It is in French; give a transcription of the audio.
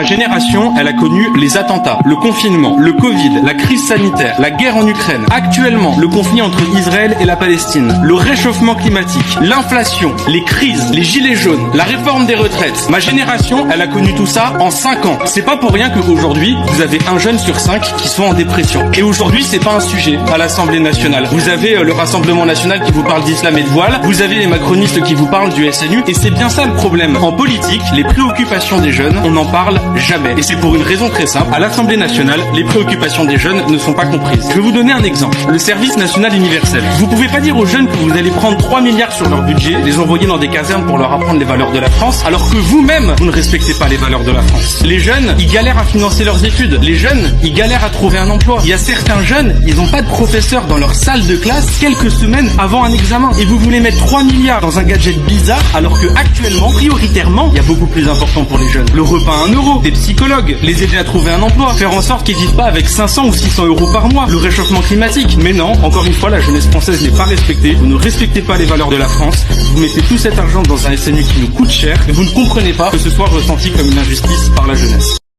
génération, elle a connu les attentats, le confinement, le Covid, la crise sanitaire, la guerre en Ukraine, actuellement le conflit entre Israël et la Palestine, le réchauffement climatique, l'inflation, les crises, les gilets jaunes, la réforme des retraites. Ma génération, elle a connu tout ça en 5 ans. C'est pas pour rien qu'aujourd'hui, vous avez un jeune sur 5 qui sont en dépression. Et aujourd'hui, c'est pas un sujet à l'Assemblée nationale. Vous avez le Rassemblement national qui vous parle d'islam et de voile, vous avez les macronistes qui vous parlent du SNU, et c'est bien ça le problème. En politique, les préoccupations des jeunes, on n'en parle jamais. Et c'est pour une raison très simple. À l'Assemblée nationale, les préoccupations des jeunes ne sont pas comprises. Je vais vous donner un exemple. Le service national universel. Vous pouvez pas dire aux jeunes que vous allez prendre 3 milliards sur leur budget, les envoyer dans des casernes pour leur apprendre les valeurs de la France, alors que vous-même, vous ne respectez pas les valeurs de la France. Les jeunes, ils galèrent à financer leurs études. Les jeunes, ils galèrent à trouver un emploi. Il y a certains jeunes, ils n'ont pas de professeur dans leur salle de classe quelques semaines avant un examen. Et vous voulez mettre 3 milliards dans un gadget bizarre, alors que actuellement, prioritairement, il y a beaucoup plus important pour les jeunes. Le repas à 1 euro, des psychologues, les aider à trouver un emploi, faire en sorte qu'ils vivent pas avec 500 ou 600 euros par mois, le réchauffement climatique. Mais non, encore une fois, la jeunesse française n'est pas respectée. Vous ne respectez pas les valeurs de la France. Vous mettez tout cet argent dans un SNU qui nous coûte cher et vous ne comprenez pas que ce soit ressenti comme une injustice par la jeunesse.